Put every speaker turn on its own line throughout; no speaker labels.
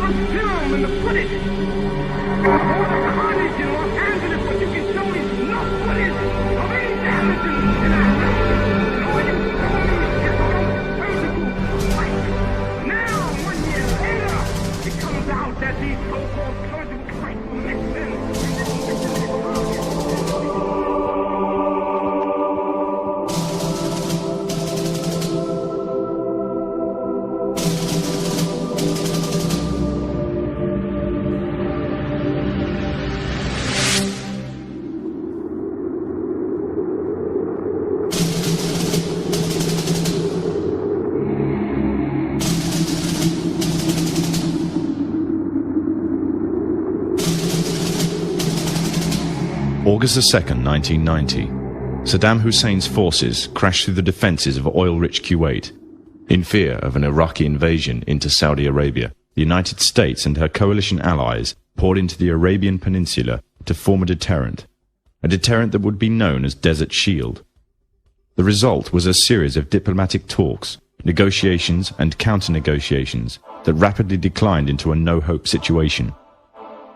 on film and the footage. All the carnage in Los Angeles, what you can show is no footage of any damage in Atlanta. All you show me is surgical strike. Now, 1 year later, it comes out that these so-called surgical strikes were mixed in.
August 2nd, 1990. Saddam Hussein's forces crashed through the defences of oil-rich Kuwait. In fear of an Iraqi invasion into Saudi Arabia, the United States and her coalition allies poured into the Arabian Peninsula to form a deterrent that would be known as Desert Shield. The result was a series of diplomatic talks, negotiations and counter-negotiations that rapidly declined into a no-hope situation.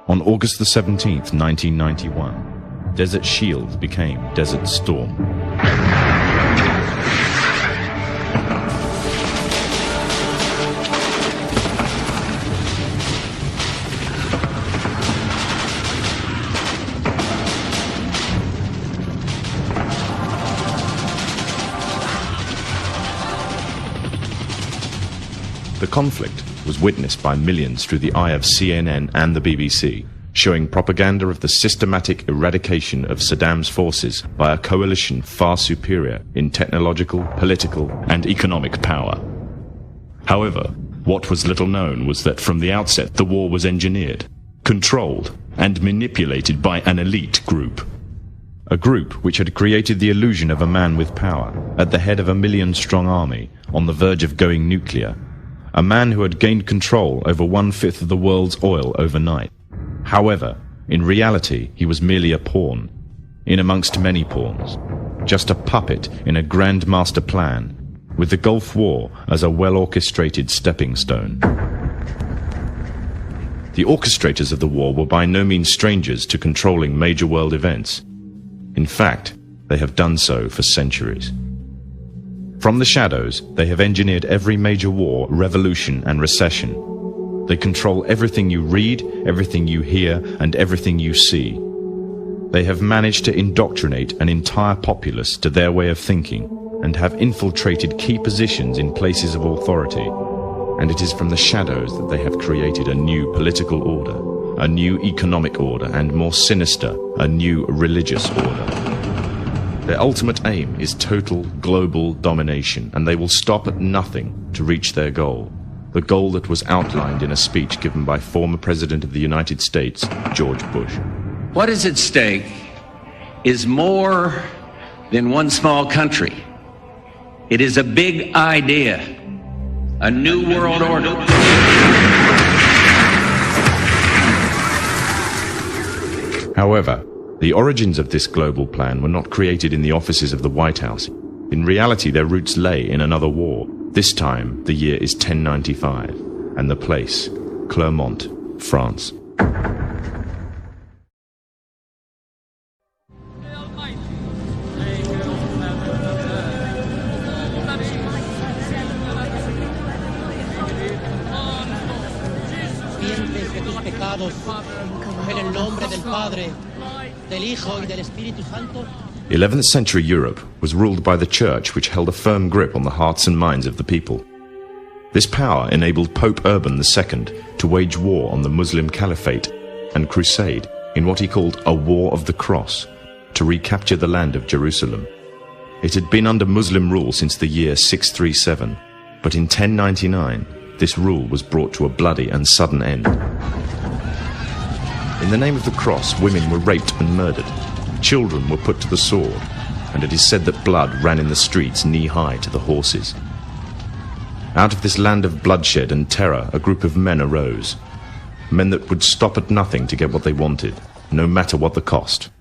On August the 17th, 1991, Desert Shield became Desert Storm. The conflict was witnessed by millions through the eye of CNN and the BBC, showing propaganda of the systematic eradication of Saddam's forces by a coalition far superior in technological, political, and economic power. However, what was little known was that from the outset the war was engineered, controlled, and manipulated by an elite group. A group which had created the illusion of a man with power, at the head of a million-strong army, on the verge of going nuclear. A man who had gained control over 1/5 of the world's oil overnight. However, in reality, he was merely a pawn, in amongst many pawns, just a puppet in a grand master plan, with the Gulf War as a well-orchestrated stepping stone. The orchestrators of the war were by no means strangers to controlling major world events. In fact, they have done so for centuries. From the shadows, they have engineered every major war, revolution, and recession. They control everything you read, everything you hear, and everything you see. They have managed to indoctrinate an entire populace to their way of thinking, and have infiltrated key positions in places of authority. And it is from the shadows that they have created a new political order, a new economic order, and more sinister, a new religious order. Their ultimate aim is total global domination, and they will stop at nothing to reach their goal. The goal that was outlined in a speech given by former President of the United States, George Bush.
What is at stake is more than one small country. It is a big idea, a new world order.
However, the origins of this global plan were not created in the offices of the White House. In reality, their roots lay in another war. This time, the year is 1095, and the place, Clermont, France. The 11th century Europe was ruled by the Church, which held a firm grip on the hearts and minds of the people. This power enabled Pope Urban II to wage war on the Muslim Caliphate and crusade in what he called a War of the Cross, to recapture the land of Jerusalem. It had been under Muslim rule since the year 637, but in 1099 this rule was brought to a bloody and sudden end. In the name of the cross, women were raped and murdered. Children were put to the sword, and it is said that blood ran in the streets knee-high to the horses. Out of this land of bloodshed and terror, a group of men arose. Men that would stop at nothing to get what they wanted, no matter what the cost.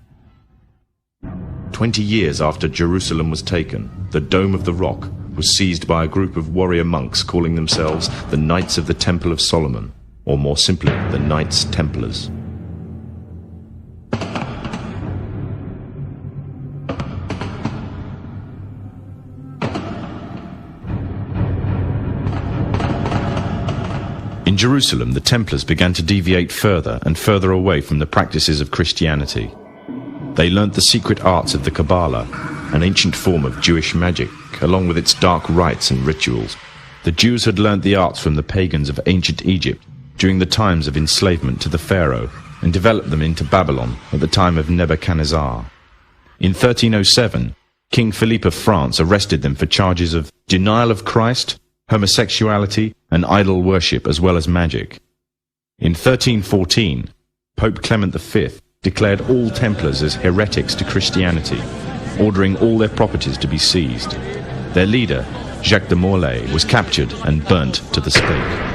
20 years after Jerusalem was taken, the Dome of the Rock was seized by a group of warrior monks calling themselves the Knights of the Temple of Solomon. or more simply, the Knights Templars. In Jerusalem, the Templars began to deviate further and further away from the practices of Christianity. They learnt the secret arts of the Kabbalah, an ancient form of Jewish magic, along with its dark rites and rituals. The Jews had learnt the arts from the pagans of ancient Egypt during the times of enslavement to the Pharaoh, and developed them into Babylon at the time of Nebuchadnezzar. In 1307, King Philippe of France arrested them for charges of denial of Christ, homosexuality, and idol worship, as well as magic. In 1314, Pope Clement V declared all Templars as heretics to Christianity, ordering all their properties to be seized. Their leader, Jacques de Molay, was captured and burnt to the stake.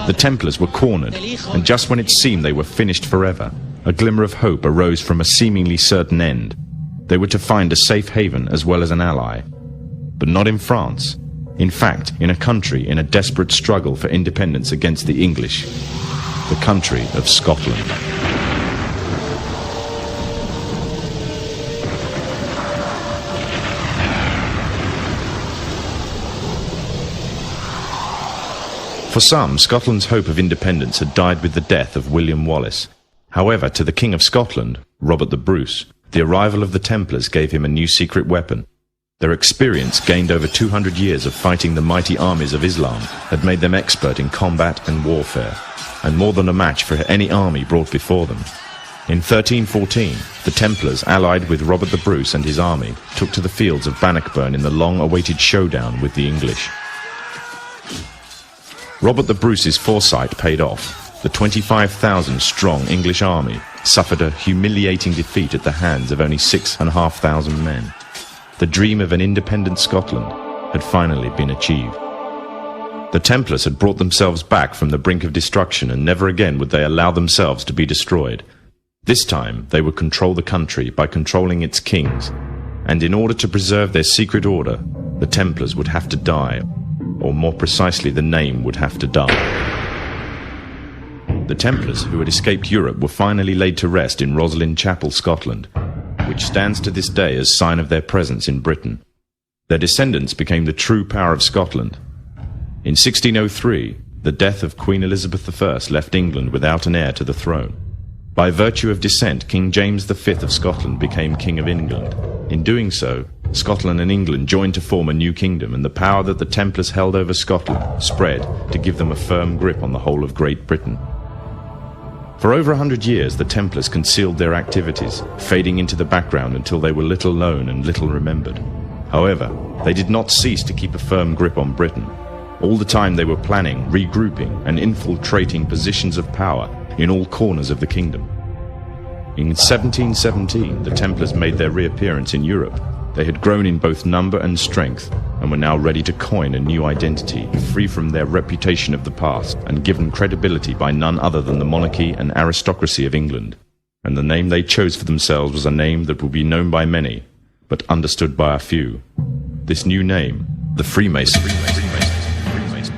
The Templars were cornered, and just when it seemed they were finished forever, a glimmer of hope arose from a seemingly certain end. They were to find a safe haven as well as an ally. But not in France. In fact, in a country in a desperate struggle for independence against the English, the country of Scotland. For some, Scotland's hope of independence had died with the death of William Wallace. However, to the King of Scotland, Robert the Bruce, the arrival of the Templars gave him a new secret weapon. Their experience, gained over 200 years of fighting the mighty armies of Islam, had made them expert in combat and warfare, and more than a match for any army brought before them. In 1314, the Templars, allied with Robert the Bruce and his army, took to the fields of Bannockburn in the long-awaited showdown with the English. Robert the Bruce's foresight paid off. The 25,000-strong English army suffered a humiliating defeat at the hands of only 6,500 men. The dream of an independent Scotland had finally been achieved. The Templars had brought themselves back from the brink of destruction, and never again would they allow themselves to be destroyed. This time they would control the country by controlling its kings, and in order to preserve their secret order, the Templars would have to die, or more precisely, the name would have to die. The Templars, who had escaped Europe, were finally laid to rest in Roslin Chapel, Scotland, which stands to this day as sign of their presence in Britain. Their descendants became the true power of Scotland. In 1603, the death of Queen Elizabeth I left England without an heir to the throne. By virtue of descent, King James V of Scotland became King of England. In doing so, Scotland and England joined to form a new kingdom, and the power that the Templars held over Scotland spread to give them a firm grip on the whole of Great Britain. For over 100 years, the Templars concealed their activities, fading into the background until they were little known and little remembered. However, they did not cease to keep a firm grip on Britain. All the time they were planning, regrouping, and infiltrating positions of power in all corners of the kingdom. In 1717, the Templars made their reappearance in Europe. They had grown in both number and strength, and were now ready to coin a new identity, free from their reputation of the past, and given credibility by none other than the monarchy and aristocracy of England. And the name they chose for themselves was a name that would be known by many, but understood by a few. This new name, the Freemasons.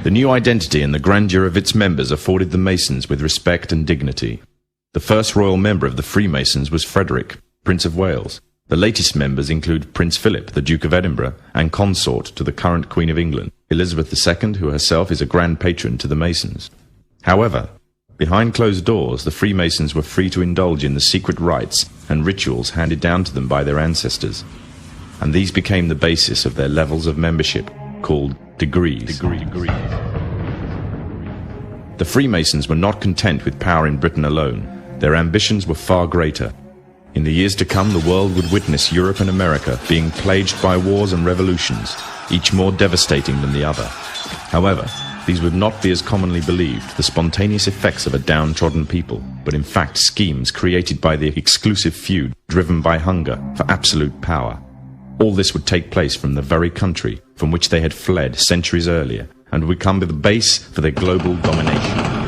The new identity and the grandeur of its members afforded the Masons with respect and dignity. The first royal member of the Freemasons was Frederick, Prince of Wales. The latest members include Prince Philip, the Duke of Edinburgh, and consort to the current Queen of England, Elizabeth II, who herself is a grand patron to the Masons. However, behind closed doors, the Freemasons were free to indulge in the secret rites and rituals handed down to them by their ancestors, and these became the basis of their levels of membership, called degrees. The Freemasons were not content with power in Britain alone. Their ambitions were far greater. In the years to come, the world would witness Europe and America being plagued by wars and revolutions, each more devastating than the other. However, these would not be as commonly believed, the spontaneous effects of a downtrodden people, but in fact schemes created by the exclusive few driven by hunger for absolute power. All this would take place from the very country from which they had fled centuries earlier, and would become the base for their global domination.